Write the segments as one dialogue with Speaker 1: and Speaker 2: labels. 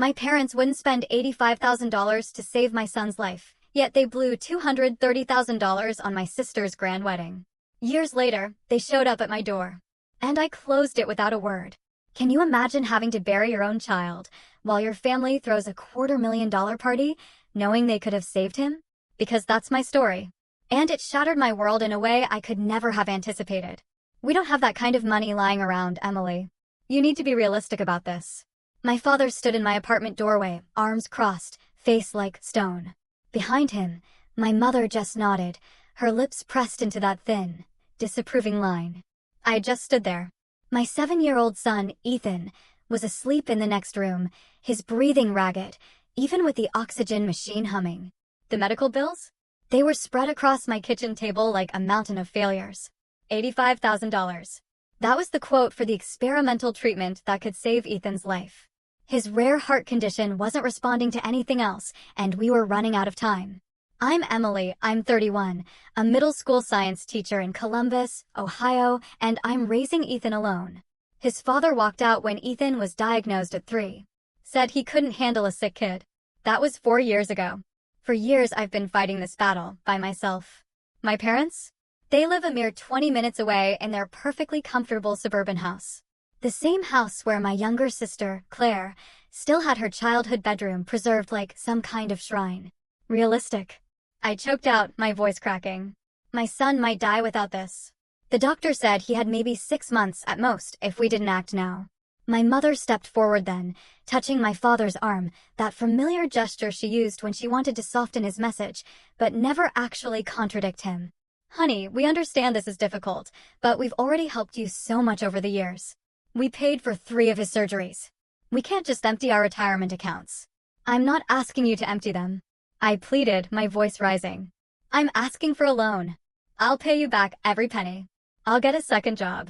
Speaker 1: My parents wouldn't spend $85,000 to save my son's life, yet they blew $230,000 on my sister's grand wedding. Years later, they showed up at my door. And I closed it without a word. Can you imagine having to bury your own child while your family throws a $250,000 party, knowing they could have saved him? Because that's my story. And it shattered my world in a way I could never have anticipated. We don't have that kind of money lying around, Emily. You need to be realistic about this. My father stood in my apartment doorway, arms crossed, face like stone. Behind him, my mother just nodded, her lips pressed into that thin, disapproving line. I just stood there. My 7-year-old son, Ethan, was asleep in the next room, his breathing ragged, even with the oxygen machine humming. The medical bills? They were spread across my kitchen table like a mountain of failures. $85,000. That was the quote for the experimental treatment that could save Ethan's life. His rare heart condition wasn't responding to anything else, and we were running out of time. I'm Emily, I'm 31, a middle school science teacher in Columbus, Ohio, and I'm raising Ethan alone. His father walked out when Ethan was diagnosed at 3. Said he couldn't handle a sick kid. That was 4 years ago. For years I've been fighting this battle, by myself. My parents? They live a mere 20 minutes away in their perfectly comfortable suburban house. The same house where my younger sister, Claire, still had her childhood bedroom preserved like some kind of shrine. Realistic. I choked out, my voice cracking. My son might die without this. The doctor said he had maybe 6 months at most if we didn't act now. My mother stepped forward then, touching my father's arm, that familiar gesture she used when she wanted to soften his message, but never actually contradict him. Honey, we understand this is difficult, but we've already helped you so much over the years. We paid for 3 of his surgeries. We can't just empty our retirement accounts. I'm not asking you to empty them. I pleaded, my voice rising. I'm asking for a loan. I'll pay you back every penny. I'll get a second job.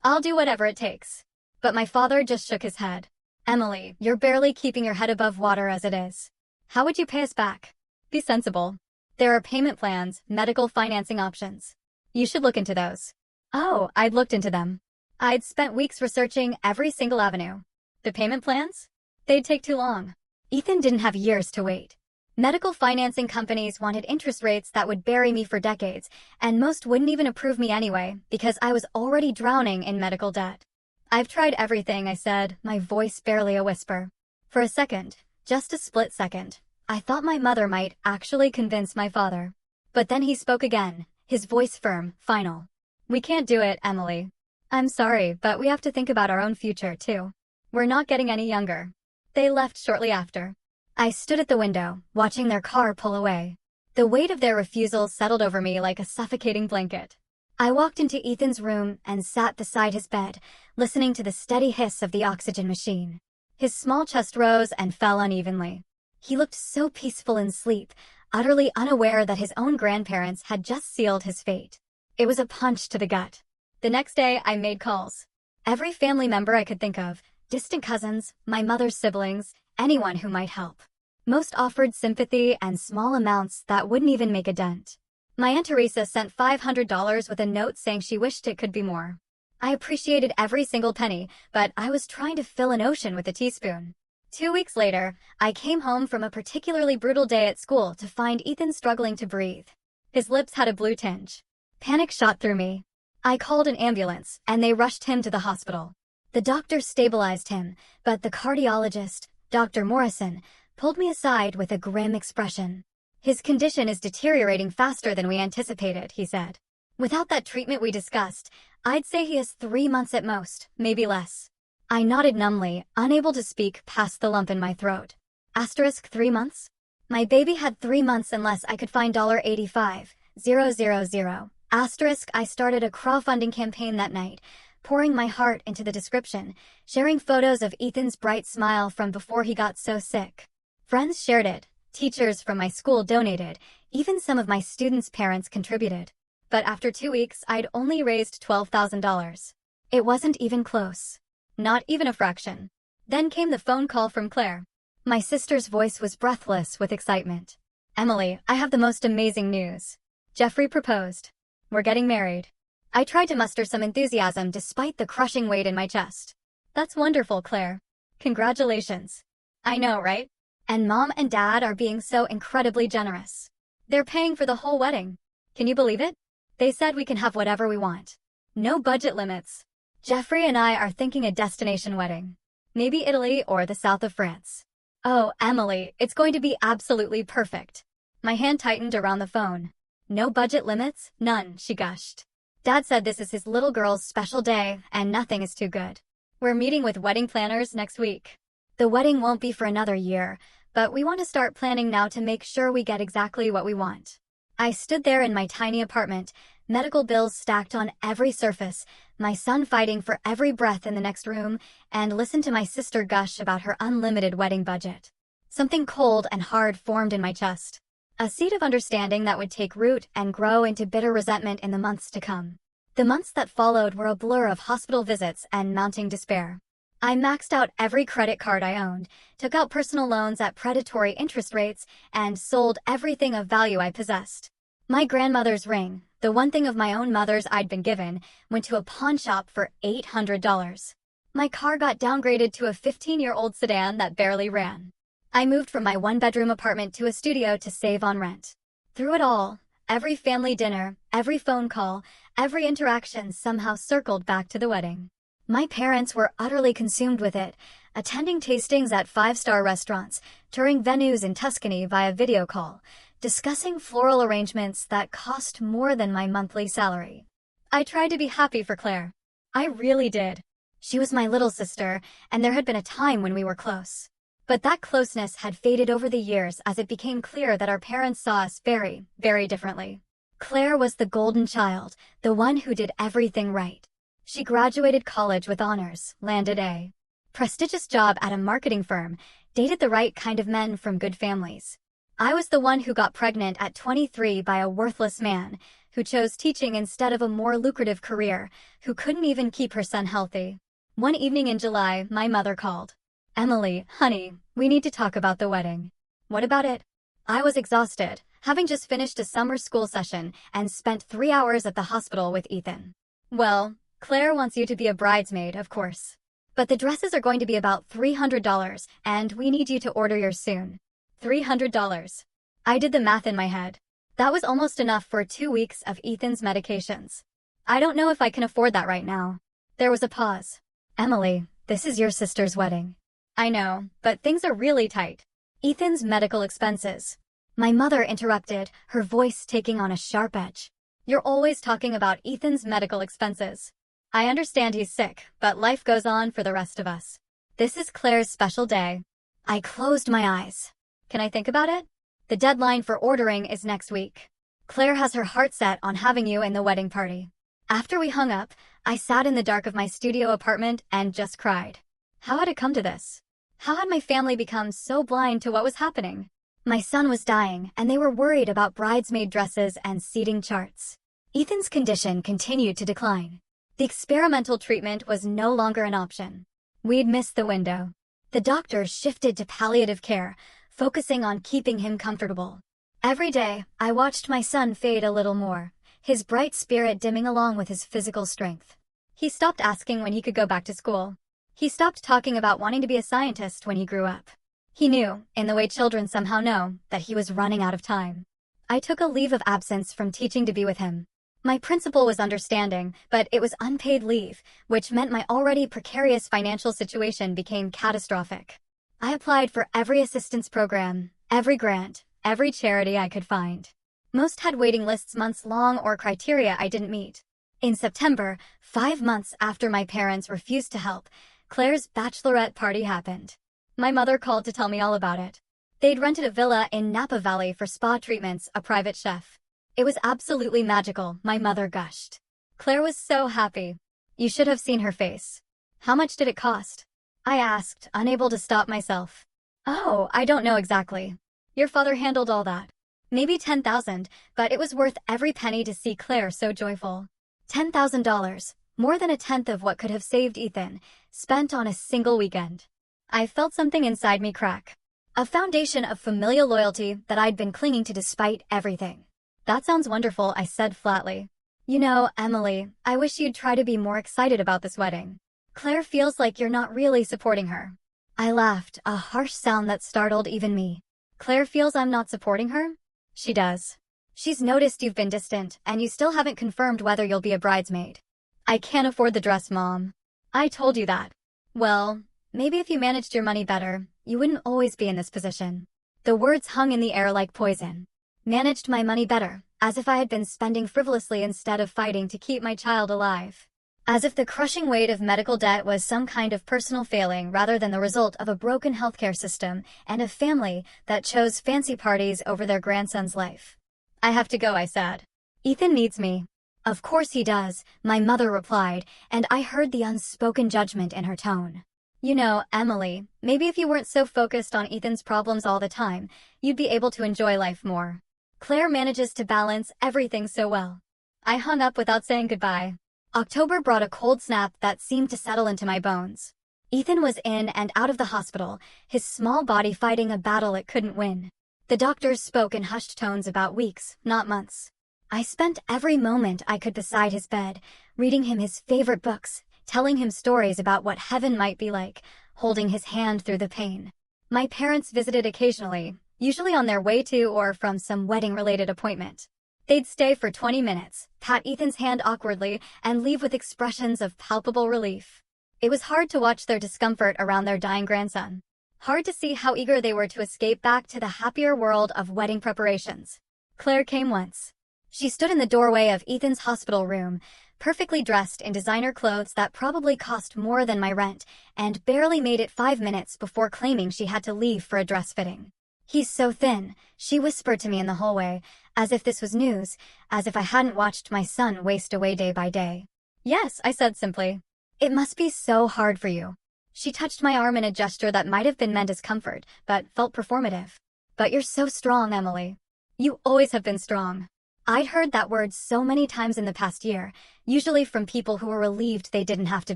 Speaker 1: I'll do whatever it takes. But my father just shook his head. Emily, you're barely keeping your head above water as it is. How would you pay us back? Be sensible. There are payment plans, medical financing options. You should look into those. Oh, I'd looked into them. I'd spent weeks researching every single avenue. The payment plans? They'd take too long. Ethan didn't have years to wait. Medical financing companies wanted interest rates that would bury me for decades, and most wouldn't even approve me anyway, because I was already drowning in medical debt. I've tried everything, I said, my voice barely a whisper. For a second, just a split second, I thought my mother might actually convince my father. But then he spoke again, his voice firm, final. We can't do it, Emily. I'm sorry, but we have to think about our own future, too. We're not getting any younger. They left shortly after. I stood at the window, watching their car pull away. The weight of their refusal settled over me like a suffocating blanket. I walked into Ethan's room and sat beside his bed, listening to the steady hiss of the oxygen machine. His small chest rose and fell unevenly. He looked so peaceful in sleep, utterly unaware that his own grandparents had just sealed his fate. It was a punch to the gut. The next day, I made calls. Every family member I could think of, distant cousins, my mother's siblings, anyone who might help. Most offered sympathy and small amounts that wouldn't even make a dent. My Aunt Teresa sent $500 with a note saying she wished it could be more. I appreciated every single penny, but I was trying to fill an ocean with a teaspoon. 2 weeks later, I came home from a particularly brutal day at school to find Ethan struggling to breathe. His lips had a blue tinge. Panic shot through me. I called an ambulance, and they rushed him to the hospital. The doctor stabilized him, but the cardiologist, Dr. Morrison, pulled me aside with a grim expression. His condition is deteriorating faster than we anticipated, he said. Without that treatment we discussed, I'd say he has 3 months at most, maybe less. I nodded numbly, unable to speak past the lump in my throat. Asterisk 3 months? My baby had 3 months unless I could find $85,000. Asterisk I started a crowdfunding campaign that night, pouring my heart into the description, sharing photos of Ethan's bright smile from before he got so sick. Friends shared it, teachers from my school donated, even some of my students' parents contributed. But after 2 weeks, I'd only raised $12,000. It wasn't even close. Not even a fraction. Then came the phone call from Claire. My sister's voice was breathless with excitement. Emily, I have the most amazing news. Jeffrey proposed. We're getting married. I tried to muster some enthusiasm despite the crushing weight in my chest. That's wonderful, Claire. Congratulations. I know, right? And mom and dad are being so incredibly generous. They're paying for the whole wedding. Can you believe it? They said we can have whatever we want. No budget limits. Jeffrey and I are thinking a destination wedding. Maybe Italy or the south of France. Oh, Emily, it's going to be absolutely perfect. My hand tightened around the phone. No budget limits? None, she gushed. Dad said this is his little girl's special day and nothing is too good. We're meeting with wedding planners next week. The wedding won't be for another year, but we want to start planning now to make sure we get exactly what we want. I stood there in my tiny apartment, medical bills stacked on every surface, my son fighting for every breath in the next room, and listened to my sister gush about her unlimited wedding budget. Something cold and hard formed in my chest. A seed of understanding that would take root and grow into bitter resentment in the months to come. The months that followed were a blur of hospital visits and mounting despair. I maxed out every credit card I owned, took out personal loans at predatory interest rates, and sold everything of value I possessed. My grandmother's ring, the one thing of my own mother's I'd been given, went to a pawn shop for $800. My car got downgraded to a 15-year-old sedan that barely ran. I moved from my one-bedroom apartment to a studio to save on rent. Through it all, every family dinner, every phone call, every interaction somehow circled back to the wedding. My parents were utterly consumed with it, attending tastings at five-star restaurants, touring venues in Tuscany via video call, discussing floral arrangements that cost more than my monthly salary. I tried to be happy for Claire. I really did. She was my little sister, and there had been a time when we were close. But that closeness had faded over the years as it became clear that our parents saw us very, very differently. Claire was the golden child, the one who did everything right. She graduated college with honors, landed a prestigious job at a marketing firm, dated the right kind of men from good families. I was the one who got pregnant at 23 by a worthless man, who chose teaching instead of a more lucrative career, who couldn't even keep her son healthy. One evening in July, my mother called. "Emily, honey, we need to talk about the wedding." "What about it?" I was exhausted, having just finished a summer school session and spent 3 hours at the hospital with Ethan. "Well, Claire wants you to be a bridesmaid, of course. But the dresses are going to be about $300, and we need you to order yours soon." $300. I did the math in my head. That was almost enough for 2 weeks of Ethan's medications. I don't know if I can afford that right now. There was a pause. "Emily, this is your sister's wedding." "I know, but things are really tight." "Ethan's medical expenses." My mother interrupted, her voice taking on a sharp edge. "You're always talking about Ethan's medical expenses. I understand he's sick, but life goes on for the rest of us. This is Claire's special day." I closed my eyes. "Can I think about it?" "The deadline for ordering is next week. Claire has her heart set on having you in the wedding party." After we hung up, I sat in the dark of my studio apartment and just cried. How had it come to this? How had my family become so blind to what was happening? My son was dying, and they were worried about bridesmaid dresses and seating charts. Ethan's condition continued to decline. The experimental treatment was no longer an option. We'd missed the window. The doctors shifted to palliative care, focusing on keeping him comfortable. Every day, I watched my son fade a little more, his bright spirit dimming along with his physical strength. He stopped asking when he could go back to school. He stopped talking about wanting to be a scientist when he grew up. He knew, in the way children somehow know, that he was running out of time. I took a leave of absence from teaching to be with him. My principal was understanding, but it was unpaid leave, which meant my already precarious financial situation became catastrophic. I applied for every assistance program, every grant, every charity I could find. Most had waiting lists months long or criteria I didn't meet. In September, 5 months after my parents refused to help, Claire's bachelorette party happened. My mother called to tell me all about it. They'd rented a villa in Napa Valley for spa treatments, a private chef. It was absolutely magical, my mother gushed. Claire was so happy. You should have seen her face. "How much did it cost?" I asked, unable to stop myself. "Oh, I don't know exactly. Your father handled all that. Maybe 10,000, but it was worth every penny to see Claire so joyful." $10,000, more than a tenth of what could have saved Ethan, spent on a single weekend. I felt something inside me crack. A foundation of familial loyalty that I'd been clinging to despite everything. "That sounds wonderful," I said flatly. "You know, Emily, I wish you'd try to be more excited about this wedding. Claire feels like you're not really supporting her." I laughed, a harsh sound that startled even me. Claire feels I'm not supporting her? She does. She's noticed you've been distant, and you still haven't confirmed whether you'll be a bridesmaid. I can't afford the dress, Mom. I told you that. Well, maybe if you managed your money better, you wouldn't always be in this position. The words hung in the air like poison. Managed my money better, as if I had been spending frivolously instead of fighting to keep my child alive. As if the crushing weight of medical debt was some kind of personal failing rather than the result of a broken healthcare system and a family that chose fancy parties over their grandson's life. I have to go, I said. Ethan needs me. Of course he does, my mother replied, and I heard the unspoken judgment in her tone. You know, Emily, maybe if you weren't so focused on Ethan's problems all the time, you'd be able to enjoy life more. Claire manages to balance everything so well. I hung up without saying goodbye. October brought a cold snap that seemed to settle into my bones. Ethan was in and out of the hospital, his small body fighting a battle it couldn't win. The doctors spoke in hushed tones about weeks, not months. I spent every moment I could beside his bed, reading him his favorite books, telling him stories about what heaven might be like, holding his hand through the pain. My parents visited occasionally, usually on their way to or from some wedding-related appointment. They'd stay for 20 minutes, pat Ethan's hand awkwardly, and leave with expressions of palpable relief. It was hard to watch their discomfort around their dying grandson. Hard to see how eager they were to escape back to the happier world of wedding preparations. Claire came once. She stood in the doorway of Ethan's hospital room, perfectly dressed in designer clothes that probably cost more than my rent, and barely made it 5 minutes before claiming she had to leave for a dress fitting. He's so thin, she whispered to me in the hallway, as if this was news, as if I hadn't watched my son waste away day by day. Yes, I said simply. It must be so hard for you. She touched my arm in a gesture that might have been meant as comfort, but felt performative. But you're so strong, Emily. You always have been strong. I'd heard that word so many times in the past year, usually from people who were relieved they didn't have to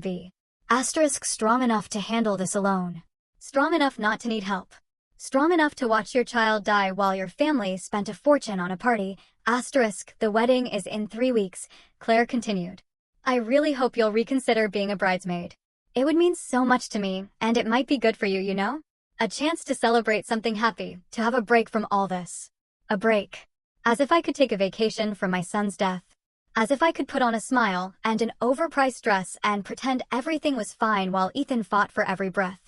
Speaker 1: be. Asterisk strong enough to handle this alone. Strong enough not to need help. Strong enough to watch your child die while your family spent a fortune on a party. Asterisk, the wedding is in 3 weeks, Claire continued. I really hope you'll reconsider being a bridesmaid. It would mean so much to me, and it might be good for you, you know? A chance to celebrate something happy, to have a break from all this. A break. As if I could take a vacation from my son's death. As if I could put on a smile and an overpriced dress and pretend everything was fine while Ethan fought for every breath.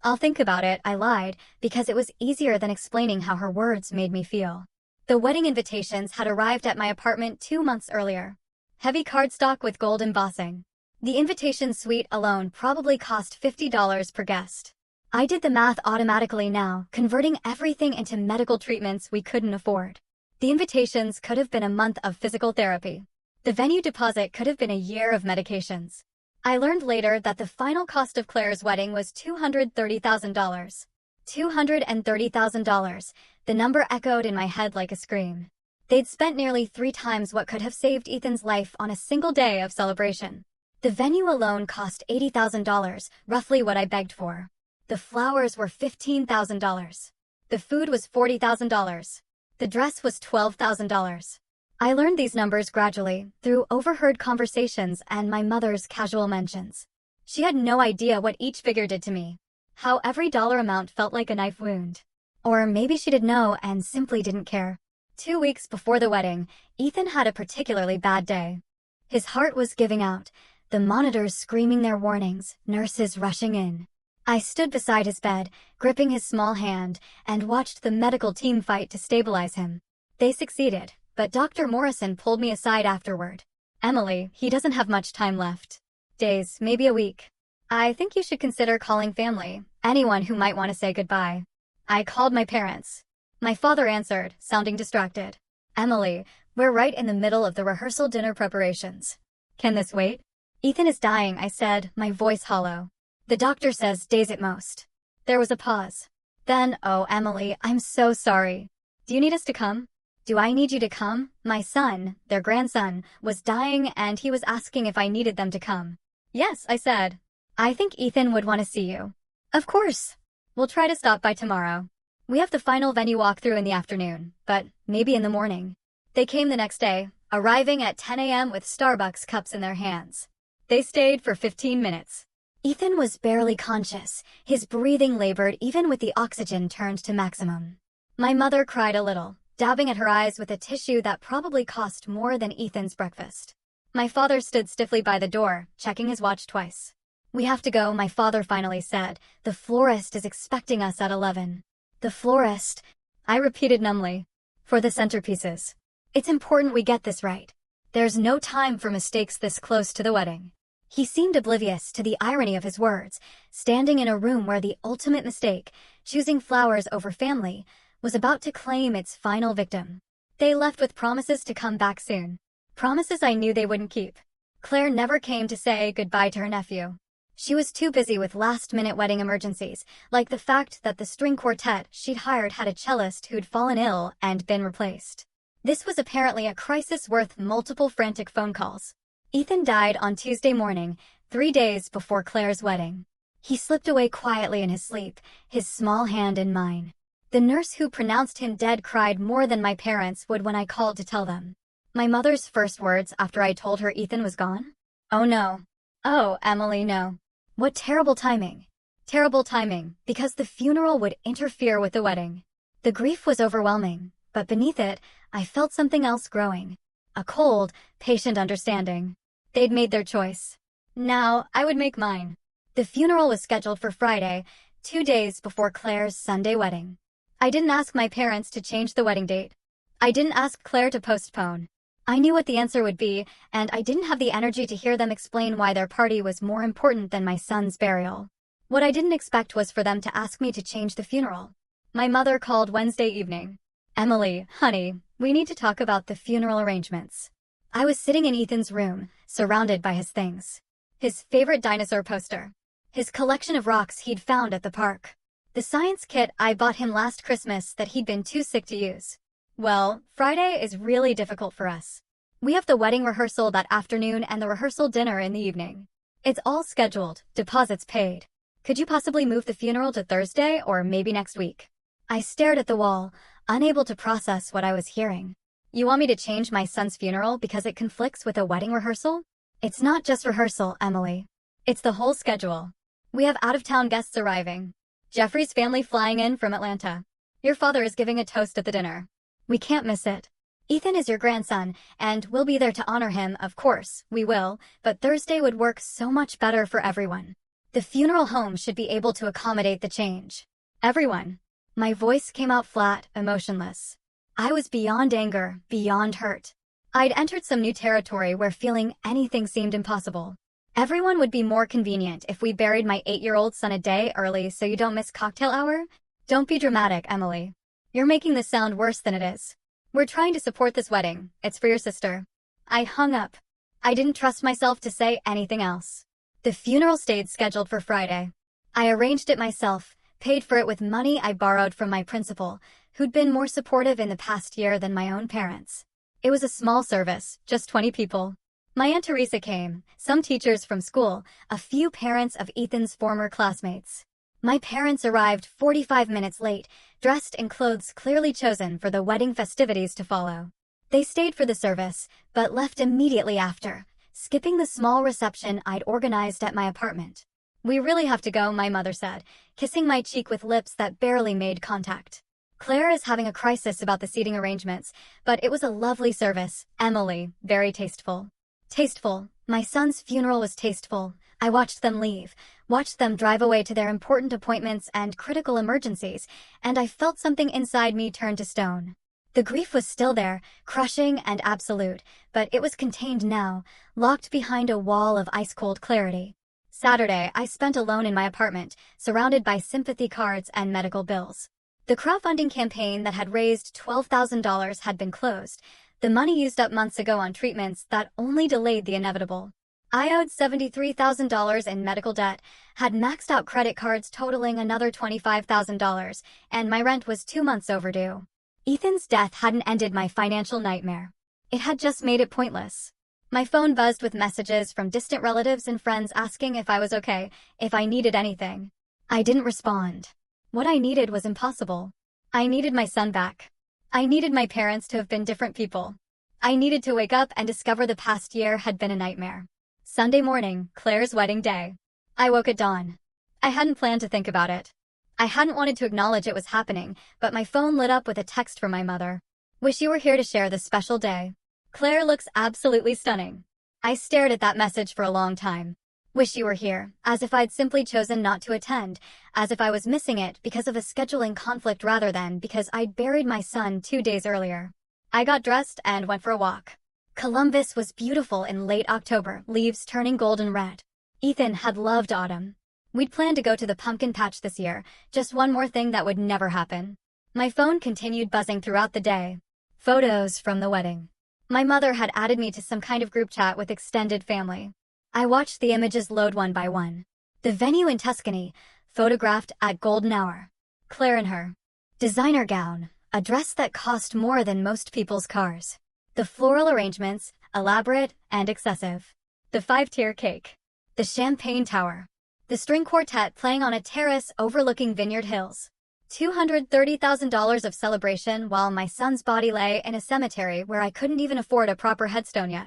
Speaker 1: I'll think about it, I lied, because it was easier than explaining how her words made me feel. The wedding invitations had arrived at my apartment 2 months earlier. Heavy cardstock with gold embossing. The invitation suite alone probably cost $50 per guest. I did the math automatically now, converting everything into medical treatments we couldn't afford. The invitations could have been a month of physical therapy. The venue deposit could have been a year of medications. I learned later that the final cost of Claire's wedding was $230,000. $230,000. The number echoed in my head like a scream. They'd spent nearly 3 times what could have saved Ethan's life on a single day of celebration. The venue alone cost $80,000, roughly what I begged for. The flowers were $15,000. The food was $40,000. The dress was $12,000. I learned these numbers gradually, through overheard conversations and my mother's casual mentions. She had no idea what each figure did to me. How every dollar amount felt like a knife wound. Or maybe she did know and simply didn't care. 2 weeks before the wedding, Ethan had a particularly bad day. His heart was giving out, the monitors screaming their warnings, nurses rushing in. I stood beside his bed, gripping his small hand, and watched the medical team fight to stabilize him. They succeeded, but Dr. Morrison pulled me aside afterward. Emily, he doesn't have much time left. Days, maybe a week. I think you should consider calling family, anyone who might want to say goodbye. I called my parents. My father answered, sounding distracted. Emily, we're right in the middle of the rehearsal dinner preparations. Can this wait? Ethan is dying, I said, my voice hollow. The doctor says days at most. There was a pause. Then, oh, Emily, I'm so sorry. Do you need us to come? Do I need you to come? My son, their grandson, was dying and he was asking if I needed them to come. Yes, I said. I think Ethan would want to see you. Of course. We'll try to stop by tomorrow. We have the final venue walkthrough in the afternoon, but maybe in the morning. They came the next day, arriving at 10 a.m. with Starbucks cups in their hands. They stayed for 15 minutes. Ethan was barely conscious. His breathing labored even with the oxygen turned to maximum. My mother cried a little, dabbing at her eyes with a tissue that probably cost more than Ethan's breakfast. My father stood stiffly by the door, checking his watch twice. "We have to go," my father finally said. "The florist is expecting us at 11. "The florist," I repeated numbly. "For the centerpieces. It's important we get this right. There's no time for mistakes this close to the wedding." He seemed oblivious to the irony of his words, standing in a room where the ultimate mistake, choosing flowers over family, was about to claim its final victim. They left with promises to come back soon. Promises I knew they wouldn't keep. Claire never came to say goodbye to her nephew. She was too busy with last-minute wedding emergencies, like the fact that the string quartet she'd hired had a cellist who'd fallen ill and been replaced. This was apparently a crisis worth multiple frantic phone calls. Ethan died on Tuesday morning, 3 days before Claire's wedding. He slipped away quietly in his sleep, his small hand in mine. The nurse who pronounced him dead cried more than my parents would when I called to tell them. My mother's first words after I told her Ethan was gone? "Oh no. Oh, Emily, no." What terrible timing. Terrible timing, because the funeral would interfere with the wedding. The grief was overwhelming, but beneath it, I felt something else growing. A cold, patient understanding. They'd made their choice. Now, I would make mine. The funeral was scheduled for Friday, 2 days before Claire's Sunday wedding. I didn't ask my parents to change the wedding date. I didn't ask Claire to postpone. I knew what the answer would be, and I didn't have the energy to hear them explain why their party was more important than my son's burial. What I didn't expect was for them to ask me to change the funeral. My mother called Wednesday evening. "Emily, honey, we need to talk about the funeral arrangements." I was sitting in Ethan's room, surrounded by his things. His favorite dinosaur poster. His collection of rocks he'd found at the park. The science kit I bought him last Christmas that he'd been too sick to use. Well, Friday is really difficult for us. We have the wedding rehearsal that afternoon and the rehearsal dinner in the evening. It's all scheduled, deposits paid. Could you possibly move the funeral to Thursday or maybe next week? I stared at the wall, unable to process what I was hearing. "You want me to change my son's funeral because it conflicts with a wedding rehearsal?" "It's not just rehearsal, Emily. It's the whole schedule. We have out-of-town guests arriving. Jeffrey's family flying in from Atlanta. Your father is giving a toast at the dinner. We can't miss it. Ethan is your grandson, and we'll be there to honor him, of course, we will, but Thursday would work so much better for everyone. The funeral home should be able to accommodate the change. Everyone." My voice came out flat, emotionless. I was beyond anger, beyond hurt. I'd entered some new territory where feeling anything seemed impossible. "Everyone would be more convenient if we buried my 8-year-old son a day early so you don't miss cocktail hour? Don't be dramatic, Emily. You're making this sound worse than it is. We're trying to support this wedding. It's for your sister." I hung up. I didn't trust myself to say anything else. The funeral stayed scheduled for Friday. I arranged it myself, paid for it with money I borrowed from my principal, who'd been more supportive in the past year than my own parents. It was a small service, just 20 people. My Aunt Teresa came, some teachers from school, a few parents of Ethan's former classmates. My parents arrived 45 minutes late, dressed in clothes clearly chosen for the wedding festivities to follow. They stayed for the service, but left immediately after, skipping the small reception I'd organized at my apartment. "We really have to go," my mother said, kissing my cheek with lips that barely made contact. "Claire is having a crisis about the seating arrangements, but it was a lovely service, Emily, very tasteful." Tasteful. My son's funeral was tasteful. I watched them leave, watched them drive away to their important appointments and critical emergencies, and I felt something inside me turn to stone. The grief was still there, crushing and absolute, but it was contained now, locked behind a wall of ice-cold clarity. Saturday, I spent alone in my apartment, surrounded by sympathy cards and medical bills. The crowdfunding campaign that had raised $12,000 had been closed, the money used up months ago on treatments that only delayed the inevitable. I owed $73,000 in medical debt, had maxed out credit cards totaling another $25,000, and my rent was 2 months overdue. Ethan's death hadn't ended my financial nightmare. It had just made it pointless. My phone buzzed with messages from distant relatives and friends asking if I was okay, if I needed anything. I didn't respond. What I needed was impossible. I needed my son back. I needed my parents to have been different people. I needed to wake up and discover the past year had been a nightmare. Sunday morning, Claire's wedding day. I woke at dawn. I hadn't planned to think about it. I hadn't wanted to acknowledge it was happening, but my phone lit up with a text from my mother. Wish you were here to share this special day. Claire looks absolutely stunning. I stared at that message for a long time. Wish you were here, as if I'd simply chosen not to attend, as if I was missing it because of a scheduling conflict rather than because I'd buried my son 2 days earlier. I got dressed and went for a walk. Columbus was beautiful in late October, leaves turning golden red. Ethan had loved autumn. We'd planned to go to the pumpkin patch this year, just one more thing that would never happen. My phone continued buzzing throughout the day. Photos from the wedding. My mother had added me to some kind of group chat with extended family. I watched the images load one by one. The venue in Tuscany, photographed at golden hour. Claire in her designer gown, a dress that cost more than most people's cars. The floral arrangements, elaborate and excessive. The 5-tier cake. The champagne tower. The string quartet playing on a terrace overlooking Vineyard Hills. $230,000 of celebration while my son's body lay in a cemetery where I couldn't even afford a proper headstone yet.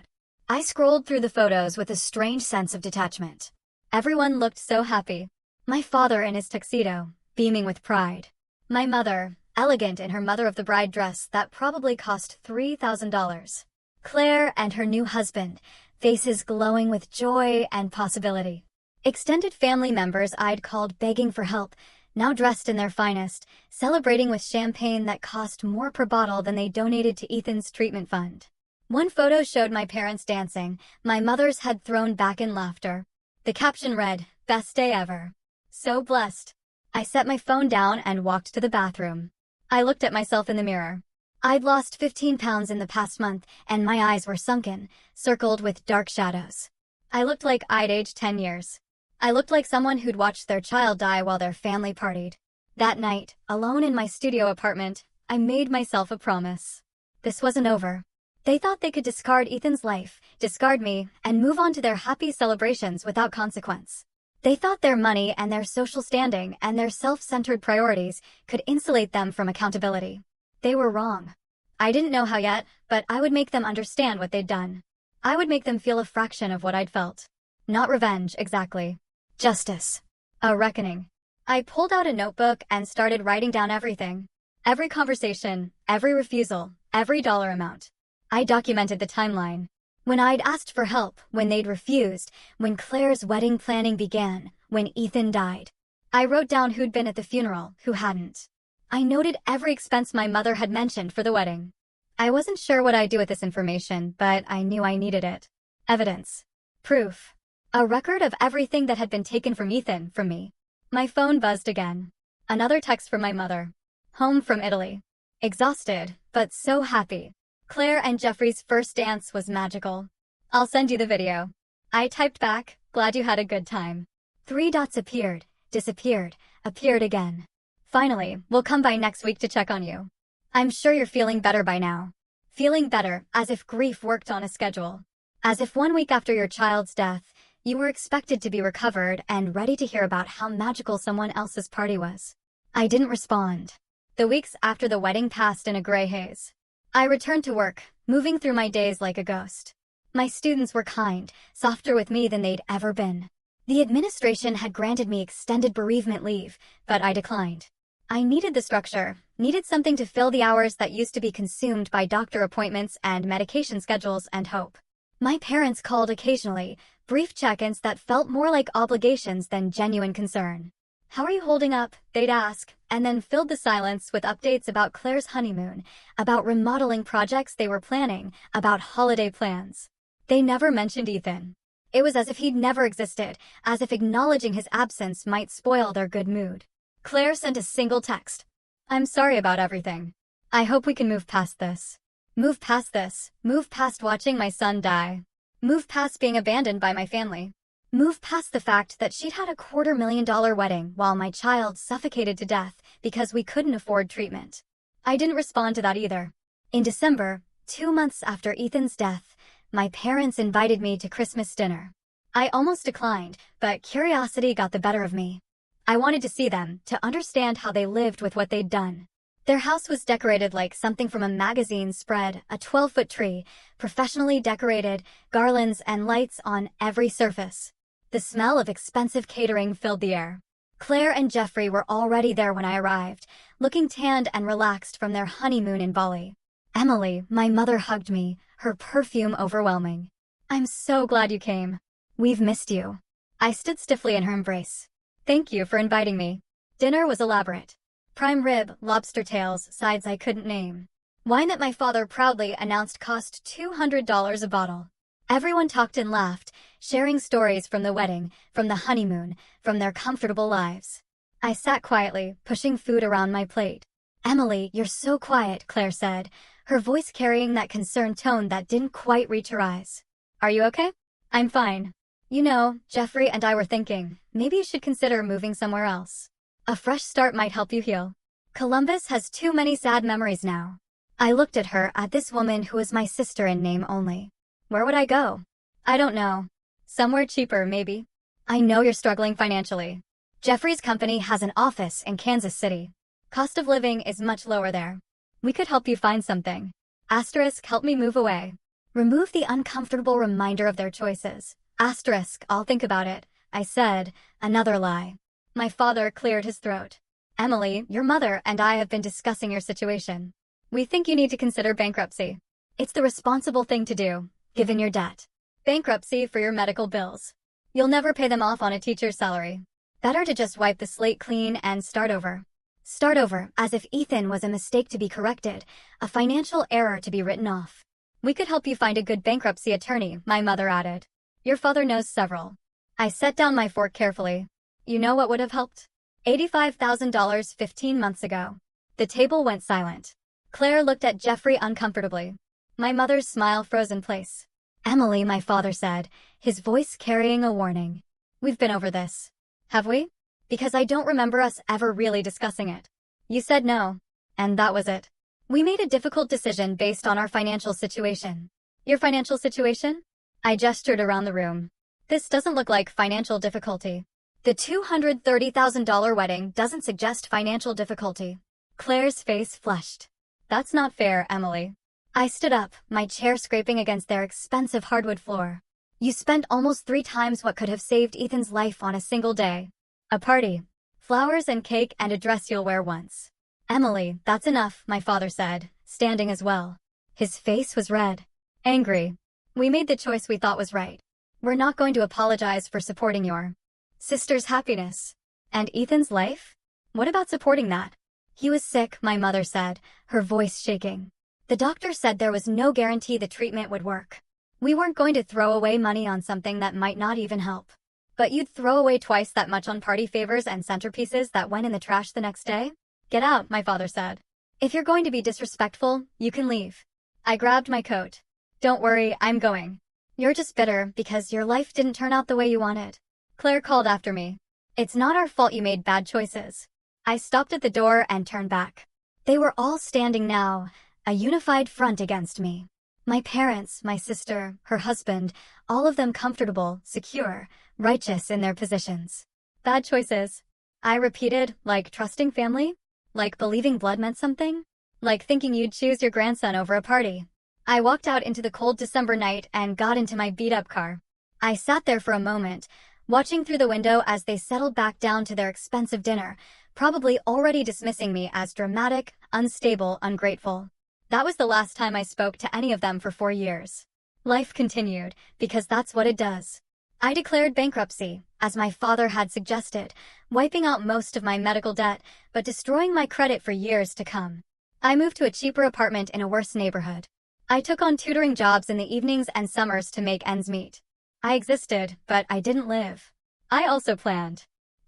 Speaker 1: I scrolled through the photos with a strange sense of detachment. Everyone looked so happy. My father in his tuxedo, beaming with pride. My mother, elegant in her mother-of-the-bride dress that probably cost $3,000. Claire and her new husband, faces glowing with joy and possibility. Extended family members I'd called begging for help, now dressed in their finest, celebrating with champagne that cost more per bottle than they donated to Ethan's treatment fund. One photo showed my parents dancing, my mother's head thrown back in laughter. The caption read, "Best day ever." So blessed. I set my phone down and walked to the bathroom. I looked at myself in the mirror. I'd lost 15 pounds in the past month, and my eyes were sunken, circled with dark shadows. I looked like I'd aged 10 years. I looked like someone who'd watched their child die while their family partied. That night, alone in my studio apartment, I made myself a promise. This wasn't over. They thought they could discard Ethan's life, discard me, and move on to their happy celebrations without consequence. They thought their money and their social standing and their self-centered priorities could insulate them from accountability. They were wrong. I didn't know how yet, but I would make them understand what they'd done. I would make them feel a fraction of what I'd felt. Not revenge, exactly. Justice. A reckoning. I pulled out a notebook and started writing down everything. Every conversation, every refusal, every dollar amount. I documented the timeline. When I'd asked for help, when they'd refused, when Claire's wedding planning began, when Ethan died. I wrote down who'd been at the funeral, who hadn't. I noted every expense my mother had mentioned for the wedding. I wasn't sure what I'd do with this information, but I knew I needed it. Evidence. Proof. A record of everything that had been taken from Ethan, from me. My phone buzzed again. Another text from my mother. Home from Italy. Exhausted, but so happy. Claire and Jeffrey's first dance was magical. I'll send you the video. I typed back, glad you had a good time. 3 dots appeared, disappeared, appeared again. Finally, we'll come by next week to check on you. I'm sure you're feeling better by now. Feeling better, as if grief worked on a schedule. As if 1 week after your child's death, you were expected to be recovered and ready to hear about how magical someone else's party was. I didn't respond. The weeks after the wedding passed in a gray haze. I returned to work, moving through my days like a ghost. My students were kind, softer with me than they'd ever been. The administration had granted me extended bereavement leave, but I declined. I needed the structure, needed something to fill the hours that used to be consumed by doctor appointments and medication schedules and hope. My parents called occasionally, brief check-ins that felt more like obligations than genuine concern. "How are you holding up?" they'd ask, and then filled the silence with updates about Claire's honeymoon, about remodeling projects they were planning, about holiday plans. They never mentioned Ethan. It was as if he'd never existed, as if acknowledging his absence might spoil their good mood. Claire sent a single text. "I'm sorry about everything. I hope we can move past this. Move past this, move past watching my son die. Move past being abandoned by my family. Move past the fact that she'd had a $250,000 wedding while my child suffocated to death because we couldn't afford treatment." I didn't respond to that either. In December, 2 months after Ethan's death, my parents invited me to Christmas dinner. I almost declined, but curiosity got the better of me. I wanted to see them, to understand how they lived with what they'd done. Their house was decorated like something from a magazine spread, a 12-foot tree, professionally decorated, garlands and lights on every surface. The smell of expensive catering filled the air. Claire and Jeffrey were already there when I arrived, looking tanned and relaxed from their honeymoon in Bali. Emily, my mother, hugged me, her perfume overwhelming. "I'm so glad you came. We've missed you." I stood stiffly in her embrace. "Thank you for inviting me." Dinner was elaborate. Prime rib, lobster tails, sides I couldn't name. Wine that my father proudly announced cost $200 a bottle. Everyone talked and laughed, sharing stories from the wedding, from the honeymoon, from their comfortable lives. I sat quietly, pushing food around my plate. "Emily, you're so quiet," Claire said, her voice carrying that concerned tone that didn't quite reach her eyes. "Are you okay?" "I'm fine. You know, Jeffrey and I were thinking, maybe you should consider moving somewhere else. A fresh start might help you heal. Columbus has too many sad memories now." I looked at her, at this woman who was my sister in name only. Where would I go? I don't know. Somewhere cheaper, maybe. I know you're struggling financially. Jeffrey's company has an office in Kansas City. Cost of living is much lower there. We could help you find something. Asterisk, help me move away. Remove the uncomfortable reminder of their choices. Asterisk, I'll think about it, I said, another lie. My father cleared his throat. "Emily, your mother and I have been discussing your situation. We think you need to consider bankruptcy. It's the responsible thing to do, given your debt. Bankruptcy for your medical bills. You'll never pay them off on a teacher's salary. Better to just wipe the slate clean and start over." Start over, as if Ethan was a mistake to be corrected, a financial error to be written off. "We could help you find a good bankruptcy attorney," my mother added. "Your father knows several." I set down my fork carefully. You know what would have helped? $85,000 15 months ago. The table went silent. Claire looked at Jeffrey uncomfortably. My mother's smile froze in place. "Emily," my father said, his voice carrying a warning. "We've been over this. Have we? Because I don't remember us ever really discussing it. You said no. And that was it. We made a difficult decision based on our financial situation." "Your financial situation?" I gestured around the room. "This doesn't look like financial difficulty. The $230,000 wedding doesn't suggest financial difficulty." Claire's face flushed. "That's not fair, Emily." I stood up, my chair scraping against their expensive hardwood floor. "You spent almost 3 times what could have saved Ethan's life on a single day. A party, flowers and cake, and a dress you'll wear once." "Emily, that's enough," my father said, standing as well. His face was red. Angry. "We made the choice we thought was right. We're not going to apologize for supporting your sister's happiness. And Ethan's life? What about supporting that?" "He was sick," my mother said, her voice shaking. "The doctor said there was no guarantee the treatment would work. We weren't going to throw away money on something that might not even help." "But you'd throw away twice that much on party favors and centerpieces that went in the trash the next day?" "Get out," my father said. "If you're going to be disrespectful, you can leave." I grabbed my coat. "Don't worry, I'm going. You're just bitter because your life didn't turn out the way you wanted." Claire called after me. "It's not our fault you made bad choices." I stopped at the door and turned back. They were all standing now, a unified front against me. My parents, my sister, her husband, all of them comfortable, secure, righteous in their positions. "Bad choices," I repeated, like trusting family? Like believing blood meant something? Like thinking you'd choose your grandson over a party? I walked out into the cold December night and got into my beat-up car. I sat there for a moment, watching through the window as they settled back down to their expensive dinner, probably already dismissing me as dramatic, unstable, ungrateful. That was the last time I spoke to any of them for 4 years. Life continued, because that's what it does. I declared bankruptcy, as my father had suggested, wiping out most of my medical debt, but destroying my credit for years to come. I moved to a cheaper apartment in a worse neighborhood. I took on tutoring jobs in the evenings and summers to make ends meet. I existed, but I didn't live. I also planned.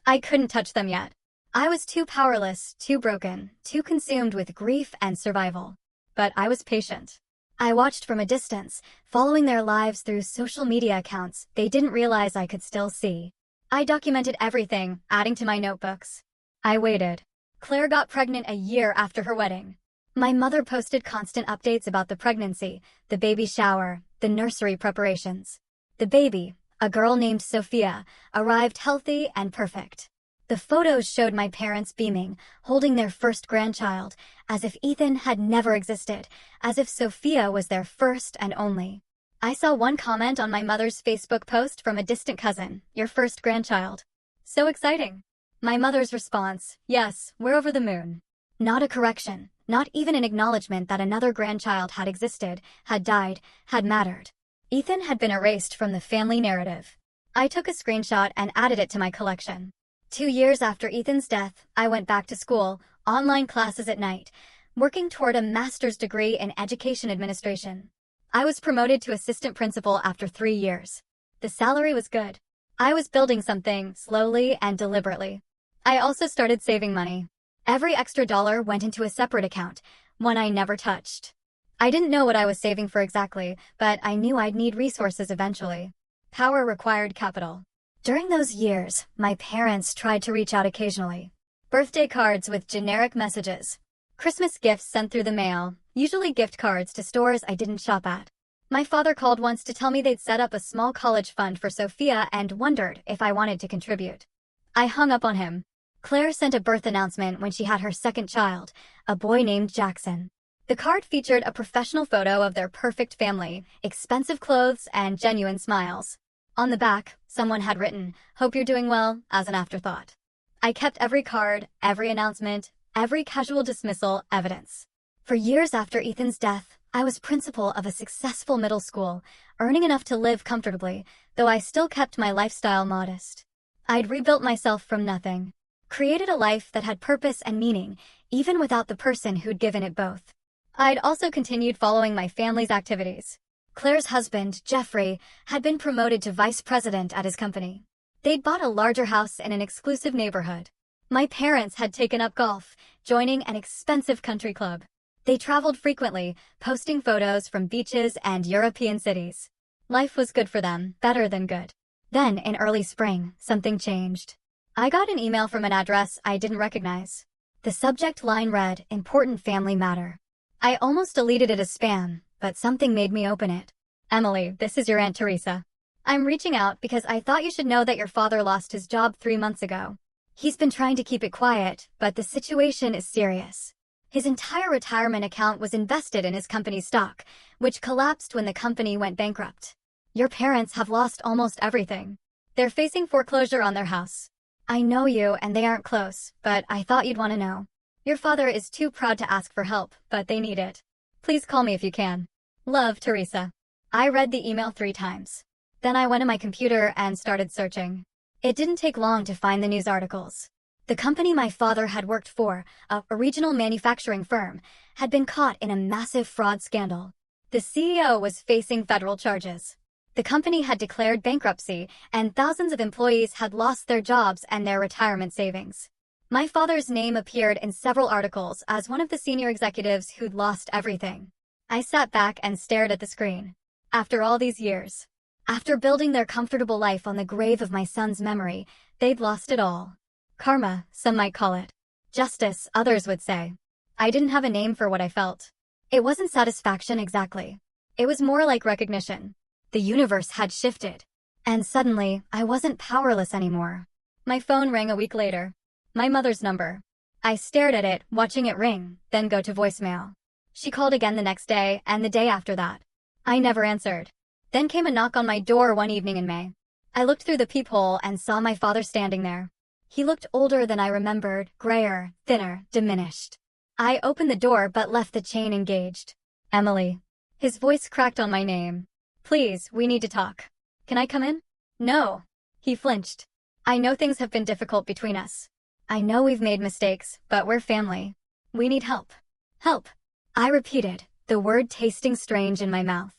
Speaker 1: I couldn't touch them yet. I was too powerless, too broken, too consumed with grief and survival. But I was patient. I watched from a distance, following their lives through social media accounts they didn't realize I could still see. I documented everything, adding to my notebooks. I waited. Claire got pregnant a year after her wedding. My mother posted constant updates about the pregnancy, the baby shower, the nursery preparations. The baby, a girl named Sophia, arrived healthy and perfect. The photos showed my parents beaming, holding their first grandchild, as if Ethan had never existed, as if Sophia was their first and only. I saw one comment on my mother's Facebook post from a distant cousin, your first grandchild. So exciting. My mother's response, yes, we're over the moon. Not a correction, not even an acknowledgement that another grandchild had existed, had died, had mattered. Ethan had been erased from the family narrative. I took a screenshot and added it to my collection. 2 years after Ethan's death, I went back to school, online classes at night, working toward a master's degree in education administration. I was promoted to assistant principal after 3 years. The salary was good. I was building something slowly and deliberately. I also started saving money. Every extra dollar went into a separate account, one I never touched. I didn't know what I was saving for exactly, but I knew I'd need resources eventually. Power required capital. During those years, my parents tried to reach out occasionally. Birthday cards with generic messages. Christmas gifts sent through the mail, usually gift cards to stores I didn't shop at. My father called once to tell me they'd set up a small college fund for Sophia and wondered if I wanted to contribute. I hung up on him. Claire sent a birth announcement when she had her second child, a boy named Jackson. The card featured a professional photo of their perfect family, expensive clothes, and genuine smiles. On the back, someone had written, "Hope you're doing well," as an afterthought. I kept every card, every announcement, every casual dismissal evidence. For years after Ethan's death, I was principal of a successful middle school, earning enough to live comfortably, though I still kept my lifestyle modest. I'd rebuilt myself from nothing, created a life that had purpose and meaning, even without the person who'd given it both. I'd also continued following my family's activities. Claire's husband, Jeffrey, had been promoted to vice president at his company. They'd bought a larger house in an exclusive neighborhood. My parents had taken up golf, joining an expensive country club. They traveled frequently, posting photos from beaches and European cities. Life was good for them, better than good. Then, in early spring, something changed. I got an email from an address I didn't recognize. The subject line read, "Important Family Matter." I almost deleted it as spam, but something made me open it. "Emily, this is your Aunt Teresa. I'm reaching out because I thought you should know that your father lost his job 3 months ago. He's been trying to keep it quiet, but the situation is serious. His entire retirement account was invested in his company's stock, which collapsed when the company went bankrupt. Your parents have lost almost everything. They're facing foreclosure on their house. I know you and they aren't close, but I thought you'd want to know. Your father is too proud to ask for help, but they need it. Please call me if you can. Love, Teresa." I read the email 3 times. Then I went to my computer and started searching. It didn't take long to find the news articles. The company my father had worked for, a regional manufacturing firm, had been caught in a massive fraud scandal. The CEO was facing federal charges. The company had declared bankruptcy, and thousands of employees had lost their jobs and their retirement savings. My father's name appeared in several articles as one of the senior executives who'd lost everything. I sat back and stared at the screen. After all these years, after building their comfortable life on the grave of my son's memory, they'd lost it all. Karma, some might call it. Justice, others would say. I didn't have a name for what I felt. It wasn't satisfaction exactly. It was more like recognition. The universe had shifted. And suddenly, I wasn't powerless anymore. My phone rang a week later. My mother's number. I stared at it, watching it ring, then go to voicemail. She called again the next day, and the day after that. I never answered. Then came a knock on my door one evening in May. I looked through the peephole and saw my father standing there. He looked older than I remembered, grayer, thinner, diminished. I opened the door but left the chain engaged. "Emily." His voice cracked on my name. "Please, we need to talk." "Can I come in?" "No." He flinched. "I know things have been difficult between us. I know we've made mistakes, but we're family. We need help." "Help," I repeated, the word tasting strange in my mouth.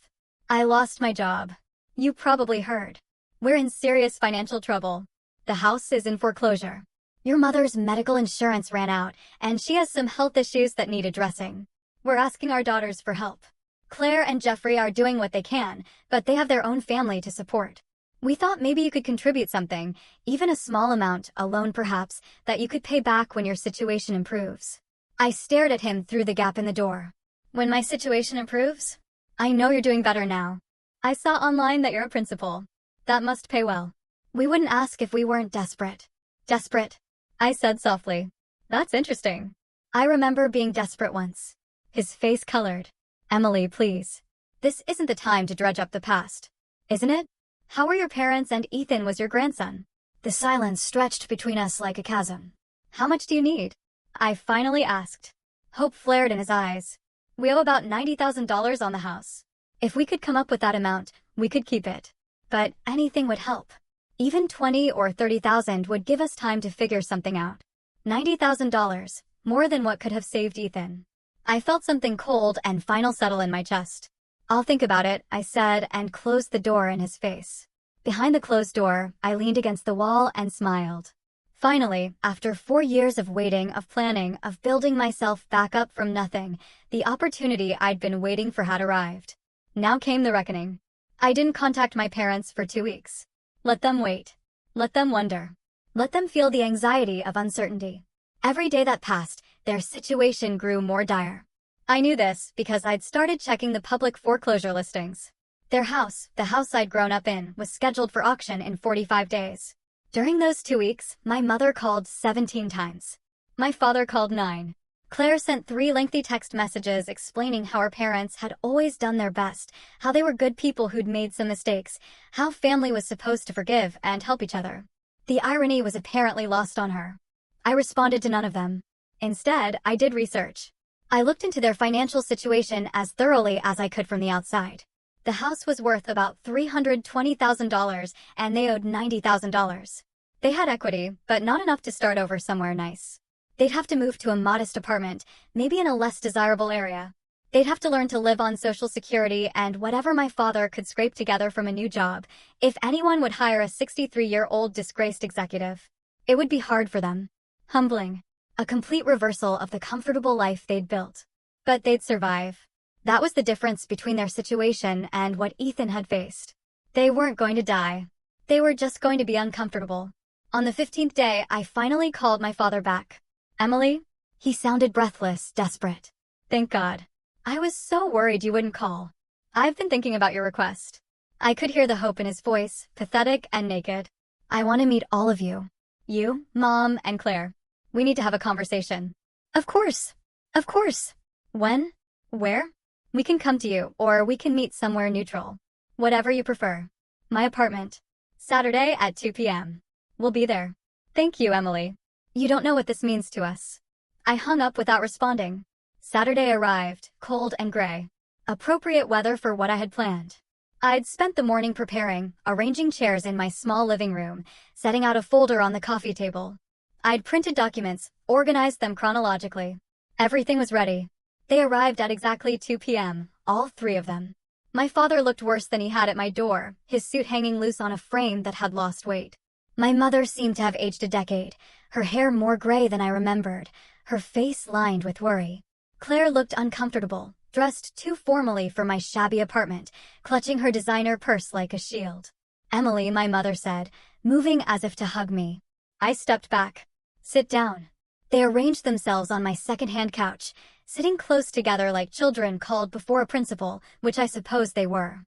Speaker 1: "I lost my job. You probably heard. We're in serious financial trouble. The house is in foreclosure. Your mother's medical insurance ran out, and she has some health issues that need addressing. We're asking our daughters for help. Claire and Jeffrey are doing what they can, but they have their own family to support. We thought maybe you could contribute something, even a small amount, a loan perhaps, that you could pay back when your situation improves." I stared at him through the gap in the door. "When my situation improves? I know you're doing better now. I saw online that you're a principal. That must pay well." "We wouldn't ask if we weren't desperate." "Desperate?" I said softly. "That's interesting. I remember being desperate once." His face colored. "Emily, please. This isn't the time to dredge up the past. Isn't it? How were your parents and Ethan was your grandson? The silence stretched between us like a chasm. How much do you need? I finally asked. Hope flared in his eyes. We owe about $90,000 on the house. If we could come up with that amount, we could keep it. But anything would help. Even 20 or 30,000 would give us time to figure something out. $90,000, more than what could have saved Ethan. I felt something cold and final settle in my chest. I'll think about it, I said, and closed the door in his face. Behind the closed door, I leaned against the wall and smiled. Finally, after 4 years of waiting, of planning, of building myself back up from nothing, the opportunity I'd been waiting for had arrived. Now came the reckoning. I didn't contact my parents for 2 weeks. Let them wait. Let them wonder. Let them feel the anxiety of uncertainty. Every day that passed, their situation grew more dire. I knew this because I'd started checking the public foreclosure listings. Their house, the house I'd grown up in, was scheduled for auction in 45 days. During those 2 weeks, my mother called 17 times. My father called 9. Claire sent 3 lengthy text messages explaining how her parents had always done their best, how they were good people who'd made some mistakes, how family was supposed to forgive and help each other. The irony was apparently lost on her. I responded to none of them. Instead, I did research. I looked into their financial situation as thoroughly as I could from the outside. The house was worth about $320,000 and they owed $90,000. They had equity, but not enough to start over somewhere nice. They'd have to move to a modest apartment, maybe in a less desirable area. They'd have to learn to live on Social Security and whatever my father could scrape together from a new job, if anyone would hire a 63-year-old disgraced executive. It would be hard for them. Humbling. A complete reversal of the comfortable life they'd built. But they'd survive. That was the difference between their situation and what Ethan had faced. They weren't going to die. They were just going to be uncomfortable. On the 15th day, I finally called my father back. Emily? He sounded breathless, desperate. Thank God. I was so worried you wouldn't call. I've been thinking about your request. I could hear the hope in his voice, pathetic and naked. I want to meet all of you. You, Mom, and Claire. We need to have a conversation. Of course. Of course. When? Where? We can come to you, or we can meet somewhere neutral. Whatever you prefer. My apartment. Saturday at 2 p.m. We'll be there. Thank you, Emily. You don't know what this means to us. I hung up without responding. Saturday arrived, cold and gray. Appropriate weather for what I had planned. I'd spent the morning preparing, arranging chairs in my small living room, setting out a folder on the coffee table. I'd printed documents, organized them chronologically. Everything was ready. They arrived at exactly 2 p.m., all 3 of them. My father looked worse than he had at my door, his suit hanging loose on a frame that had lost weight. My mother seemed to have aged a decade, her hair more gray than I remembered, her face lined with worry. Claire looked uncomfortable, dressed too formally for my shabby apartment, clutching her designer purse like a shield. Emily, my mother said, moving as if to hug me. I stepped back. Sit down. They arranged themselves on my second-hand couch, sitting close together like children called before a principal, which I suppose they were.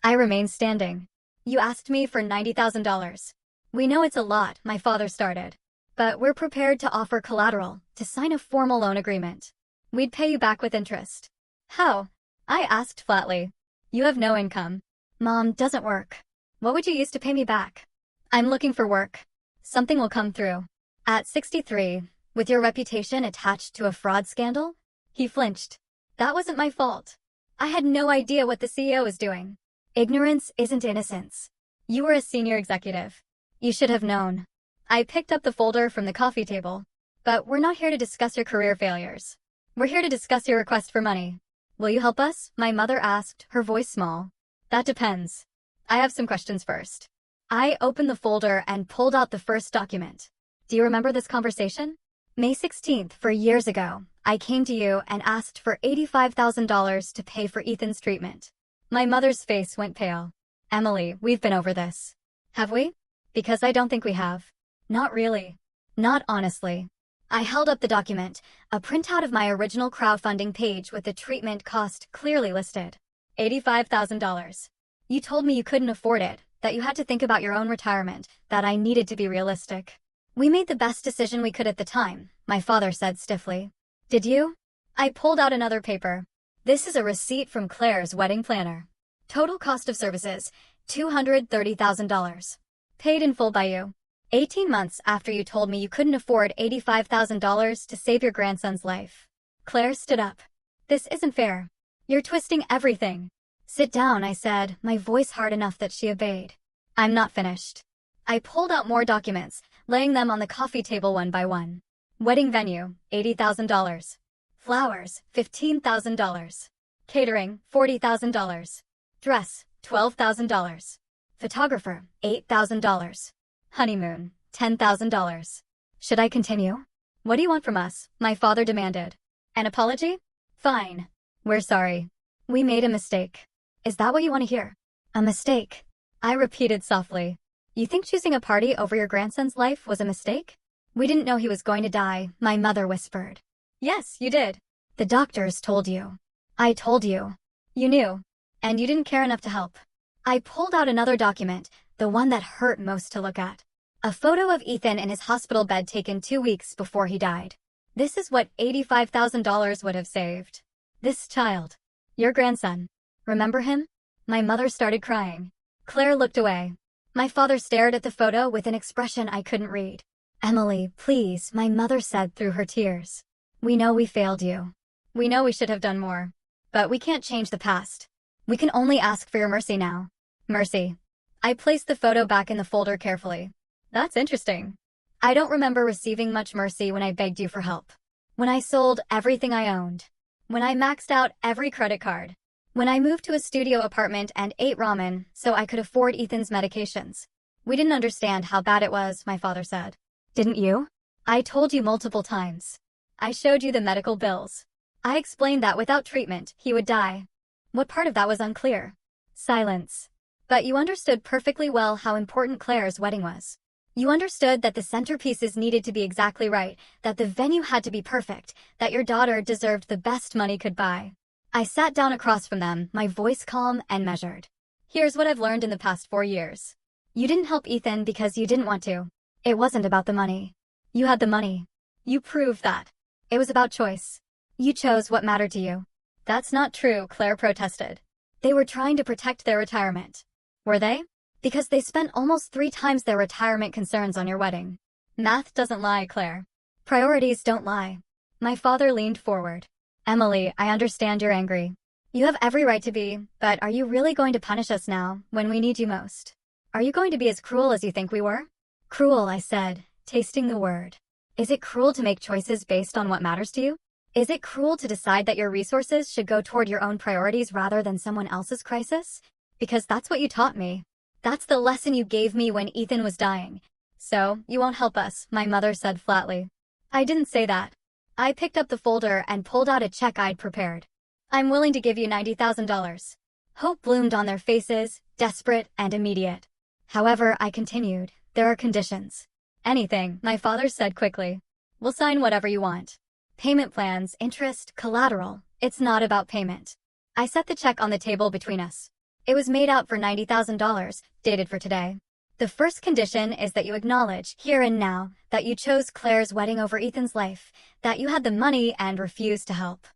Speaker 1: I remained standing. You asked me for $90,000. We know it's a lot, my father started. But we're prepared to offer collateral, to sign a formal loan agreement. We'd pay you back with interest. How? I asked flatly. You have no income. Mom doesn't work. What would you use to pay me back? I'm looking for work. Something will come through. At 63, with your reputation attached to a fraud scandal? He flinched. That wasn't my fault. I had no idea what the CEO was doing. Ignorance isn't innocence. You were a senior executive. You should have known. I picked up the folder from the coffee table. But we're not here to discuss your career failures. We're here to discuss your request for money. Will you help us? My mother asked, her voice small. That depends. I have some questions first. I opened the folder and pulled out the first document. Do you remember this conversation? May 16th, 4 years ago, I came to you and asked for $85,000 to pay for Ethan's treatment. My mother's face went pale. Emily, we've been over this. Have we? Because I don't think we have. Not really. Not honestly. I held up the document, a printout of my original crowdfunding page with the treatment cost clearly listed. $85,000. You told me you couldn't afford it, that you had to think about your own retirement, that I needed to be realistic. We made the best decision we could at the time, my father said stiffly. Did you? I pulled out another paper. This is a receipt from Claire's wedding planner. Total cost of services, $230,000. Paid in full by you. 18 months after you told me you couldn't afford $85,000 to save your grandson's life. Claire stood up. This isn't fair. You're twisting everything. Sit down, I said, my voice hard enough that she obeyed. I'm not finished. I pulled out more documents, laying them on the coffee table one by one. Wedding venue, $80,000. Flowers, $15,000. Catering, $40,000. Dress, $12,000. Photographer, $8,000. Honeymoon, $10,000. Should I continue? What do you want from us? My father demanded. An apology? Fine. We're sorry. We made a mistake. Is that what you want to hear? A mistake? I repeated softly. You think choosing a party over your grandson's life was a mistake? We didn't know he was going to die, my mother whispered. Yes, you did. The doctors told you. I told you. You knew. And you didn't care enough to help. I pulled out another document, the one that hurt most to look at. A photo of Ethan in his hospital bed taken 2 weeks before he died. This is what $85,000 would have saved. This child. Your grandson. Remember him? My mother started crying. Claire looked away. My father stared at the photo with an expression I couldn't read. Emily, please, my mother said through her tears. We know we failed you. We know we should have done more. But we can't change the past. We can only ask for your mercy now. Mercy. I placed the photo back in the folder carefully. That's interesting. I don't remember receiving much mercy when I begged you for help. When I sold everything I owned. When I maxed out every credit card. When I moved to a studio apartment and ate ramen so I could afford Ethan's medications. We didn't understand how bad it was, my father said. Didn't you? I told you multiple times. I showed you the medical bills. I explained that without treatment, he would die. What part of that was unclear? Silence. But you understood perfectly well how important Claire's wedding was. You understood that the centerpieces needed to be exactly right, that the venue had to be perfect, that your daughter deserved the best money could buy. I sat down across from them, my voice calm and measured. Here's what I've learned in the past 4 years. You didn't help Ethan because you didn't want to. It wasn't about the money. You had the money. You proved that. It was about choice. You chose what mattered to you. That's not true, Claire protested. They were trying to protect their retirement. Were they? Because they spent almost 3 times their retirement concerns on your wedding. Math doesn't lie, Claire. Priorities don't lie. My father leaned forward. Emily, I understand you're angry. You have every right to be, but are you really going to punish us now, when we need you most? Are you going to be as cruel as you think we were? Cruel, I said, tasting the word. Is it cruel to make choices based on what matters to you? Is it cruel to decide that your resources should go toward your own priorities rather than someone else's crisis? Because that's what you taught me. That's the lesson you gave me when Ethan was dying. So, you won't help us, my mother said flatly. I didn't say that. I picked up the folder and pulled out a check I'd prepared. I'm willing to give you $90,000. Hope bloomed on their faces, desperate and immediate. However, I continued, there are conditions. Anything, my father said quickly. We'll sign whatever you want. Payment plans, interest, collateral. It's not about payment. I set the check on the table between us. It was made out for $90,000, dated for today. The first condition is that you acknowledge, here and now, that you chose Claire's wedding over Ethan's life, that you had the money and refused to help.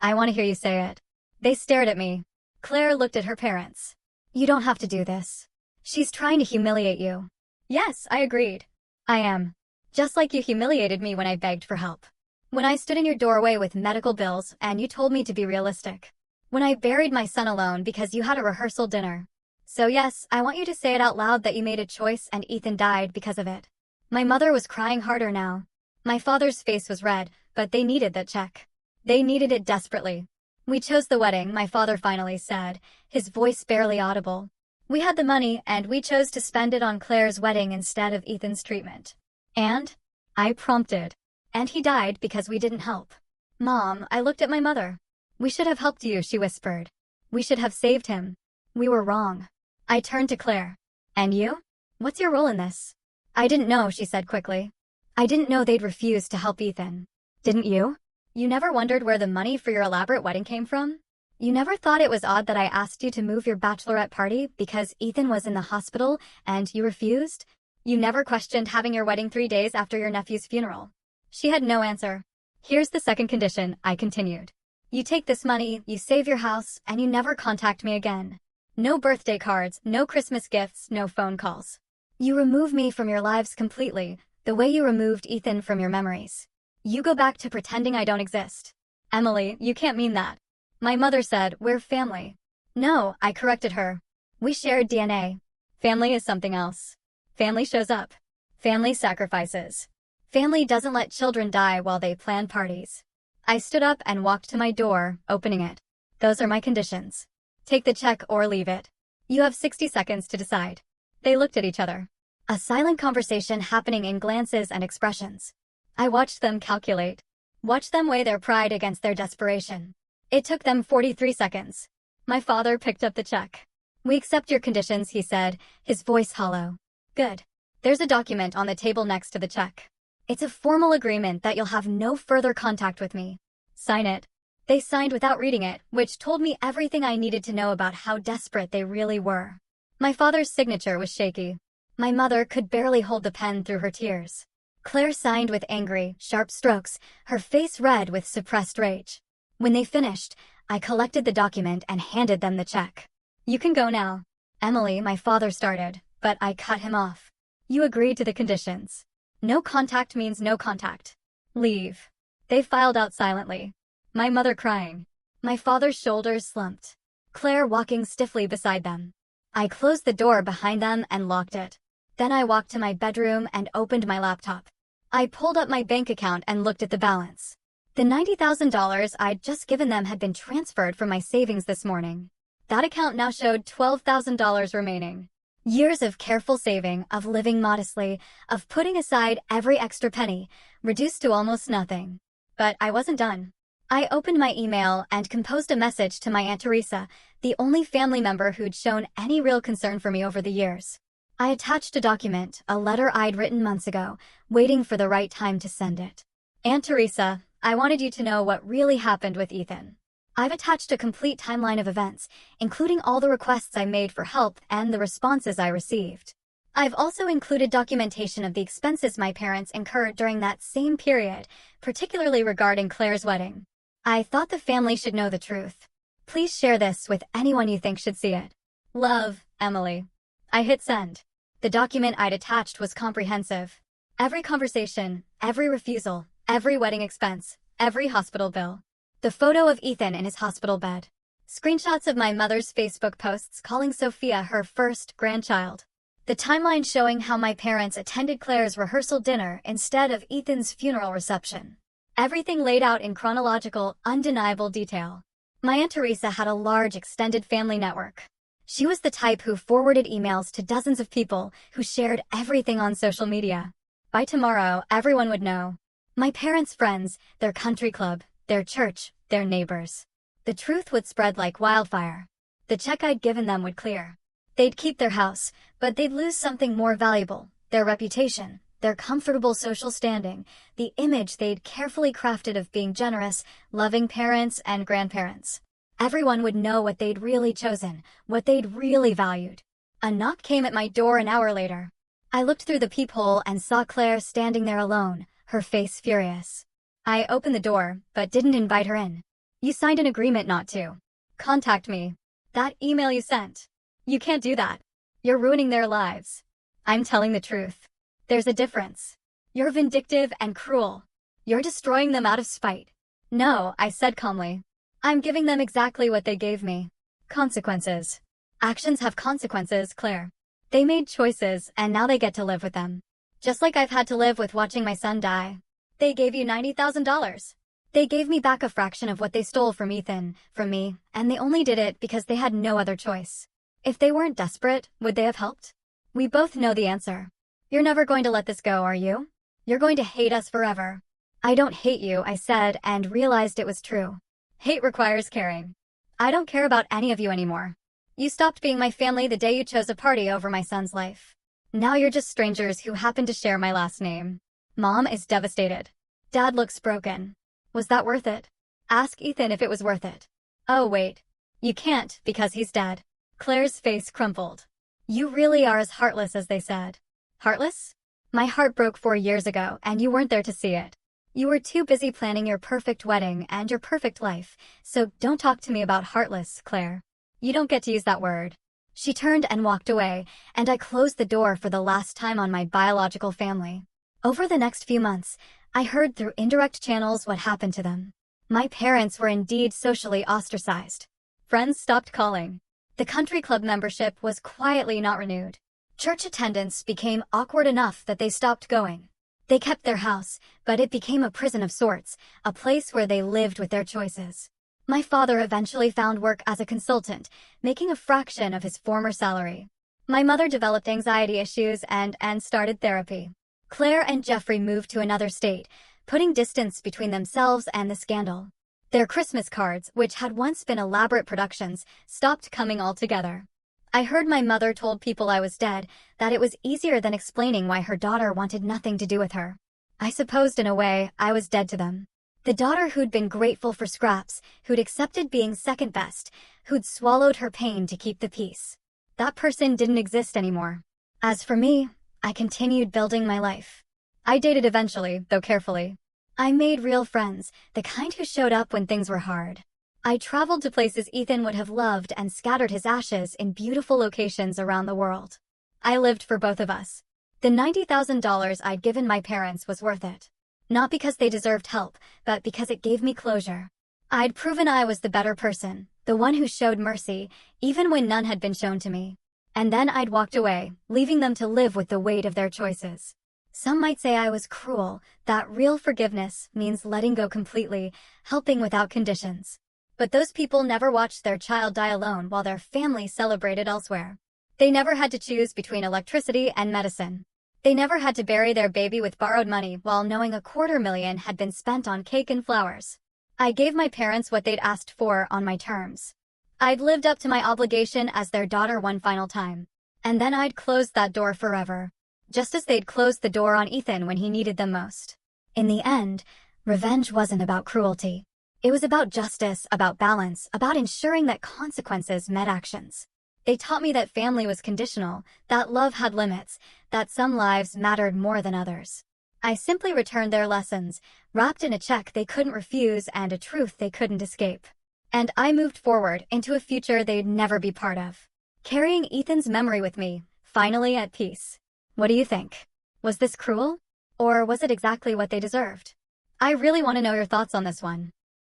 Speaker 1: I want to hear you say it. They stared at me. Claire looked at her parents. You don't have to do this. She's trying to humiliate you. Yes, I agreed. I am. Just like you humiliated me when I begged for help. When I stood in your doorway with medical bills and you told me to be realistic. When I buried my son alone because you had a rehearsal dinner. So yes, I want you to say it out loud that you made a choice and Ethan died because of it. My mother was crying harder now. My father's face was red, but they needed that check. They needed it desperately. We chose the wedding, my father finally said, his voice barely audible. We had the money and we chose to spend it on Claire's wedding instead of Ethan's treatment. And? I prompted. And he died because we didn't help. Mom, I looked at my mother. We should have helped you, she whispered. We should have saved him. We were wrong. I turned to Claire. And you? What's your role in this? I didn't know, she said quickly. I didn't know they'd refuse to help Ethan. Didn't you? You never wondered where the money for your elaborate wedding came from? You never thought it was odd that I asked you to move your bachelorette party because Ethan was in the hospital and you refused? You never questioned having your wedding 3 days after your nephew's funeral. She had no answer. Here's the second condition, I continued. You take this money, you save your house, and you never contact me again. No birthday cards, no Christmas gifts, no phone calls. You remove me from your lives completely, the way you removed Ethan from your memories. You go back to pretending I don't exist. Emily, you can't mean that. My mother said, we're family. No, I corrected her. We shared DNA. Family is something else. Family shows up. Family sacrifices. Family doesn't let children die while they plan parties. I stood up and walked to my door, opening it. Those are my conditions. Take the check or leave it. You have 60 seconds to decide. They looked at each other. A silent conversation happening in glances and expressions. I watched them calculate. Watched them weigh their pride against their desperation. It took them 43 seconds. My father picked up the check. We accept your conditions, he said, his voice hollow. Good. There's a document on the table next to the check. It's a formal agreement that you'll have no further contact with me. Sign it. They signed without reading it, which told me everything I needed to know about how desperate they really were. My father's signature was shaky. My mother could barely hold the pen through her tears. Claire signed with angry, sharp strokes, her face red with suppressed rage. When they finished, I collected the document and handed them the check. You can go now. Emily, my father started, but I cut him off. You agreed to the conditions. No contact means no contact. Leave. They filed out silently. My mother crying. My father's shoulders slumped. Claire walking stiffly beside them. I closed the door behind them and locked it. Then I walked to my bedroom and opened my laptop. I pulled up my bank account and looked at the balance. The $90,000 I'd just given them had been transferred from my savings this morning. That account now showed $12,000 remaining. Years of careful saving, of living modestly, of putting aside every extra penny, reduced to almost nothing. But I wasn't done. I opened my email and composed a message to my Aunt Teresa, the only family member who'd shown any real concern for me over the years. I attached a document, a letter I'd written months ago, waiting for the right time to send it. Aunt Teresa, I wanted you to know what really happened with Ethan. I've attached a complete timeline of events, including all the requests I made for help and the responses I received. I've also included documentation of the expenses my parents incurred during that same period, particularly regarding Claire's wedding. I thought the family should know the truth. Please share this with anyone you think should see it. Love, Emily. I hit send. The document I'd attached was comprehensive. Every conversation, every refusal, every wedding expense, every hospital bill. The photo of Ethan in his hospital bed. Screenshots of my mother's Facebook posts calling Sophia her first grandchild. The timeline showing how my parents attended Claire's rehearsal dinner instead of Ethan's funeral reception. Everything laid out in chronological, undeniable detail. My Aunt Teresa had a large extended family network. She was the type who forwarded emails to dozens of people who shared everything on social media. By tomorrow, everyone would know. My parents' friends, their country club, their church, their neighbors. The truth would spread like wildfire. The check I'd given them would clear. They'd keep their house, but they'd lose something more valuable, their reputation, their comfortable social standing, the image they'd carefully crafted of being generous, loving parents and grandparents. Everyone would know what they'd really chosen, what they'd really valued. A knock came at my door an hour later. I looked through the peephole and saw Claire standing there alone, her face furious. I opened the door, but didn't invite her in. You signed an agreement not to contact me. That email you sent. You can't do that. You're ruining their lives. I'm telling the truth. There's a difference. You're vindictive and cruel. You're destroying them out of spite. No, I said calmly. I'm giving them exactly what they gave me. Consequences. Actions have consequences, Claire. They made choices, and now they get to live with them. Just like I've had to live with watching my son die. They gave you $90,000. They gave me back a fraction of what they stole from Ethan, from me, and they only did it because they had no other choice. If they weren't desperate, would they have helped? We both know the answer. You're never going to let this go, are you? You're going to hate us forever. I don't hate you, I said, and realized it was true. Hate requires caring. I don't care about any of you anymore. You stopped being my family the day you chose a party over my son's life. Now you're just strangers who happen to share my last name. Mom is devastated. Dad looks broken. Was that worth it? Ask Ethan if it was worth it. Oh wait. You can't, because he's dead. Claire's face crumpled. You really are as heartless as they said. Heartless? My heart broke 4 years ago, and you weren't there to see it. You were too busy planning your perfect wedding and your perfect life, so don't talk to me about heartless, Claire. You don't get to use that word. She turned and walked away, and I closed the door for the last time on my biological family. Over the next few months, I heard through indirect channels what happened to them. My parents were indeed socially ostracized. Friends stopped calling. The country club membership was quietly not renewed. Church attendance became awkward enough that they stopped going. They kept their house, but it became a prison of sorts, a place where they lived with their choices. My father eventually found work as a consultant, making a fraction of his former salary. My mother developed anxiety issues and started therapy. Claire and Jeffrey moved to another state, putting distance between themselves and the scandal. Their Christmas cards, which had once been elaborate productions, stopped coming altogether. I heard my mother told people I was dead, that it was easier than explaining why her daughter wanted nothing to do with her. I supposed in a way I was dead to them. The daughter who'd been grateful for scraps, who'd accepted being second best, who'd swallowed her pain to keep the peace. That person didn't exist anymore. As for me, I continued building my life. I dated eventually, though carefully. I made real friends, the kind who showed up when things were hard. I traveled to places Ethan would have loved and scattered his ashes in beautiful locations around the world. I lived for both of us. The $90,000 I'd given my parents was worth it. Not because they deserved help, but because it gave me closure. I'd proven I was the better person, the one who showed mercy, even when none had been shown to me. And then I'd walked away, leaving them to live with the weight of their choices. Some might say I was cruel, that real forgiveness means letting go completely, helping without conditions. But those people never watched their child die alone while their family celebrated elsewhere. They never had to choose between electricity and medicine. They never had to bury their baby with borrowed money while knowing $250,000 had been spent on cake and flowers. I gave my parents what they'd asked for on my terms. I'd lived up to my obligation as their daughter one final time. And then I'd closed that door forever. Just as they'd closed the door on Ethan when he needed them most. In the end, revenge wasn't about cruelty. It was about justice, about balance, about ensuring that consequences met actions. They taught me that family was conditional, that love had limits, that some lives mattered more than others. I simply returned their lessons, wrapped in a check they couldn't refuse and a truth they couldn't escape. And I moved forward into a future they'd never be part of. Carrying Ethan's memory with me, finally at peace. What do you think? Was this cruel? Or was it exactly what they deserved? I really want to know your thoughts on this one.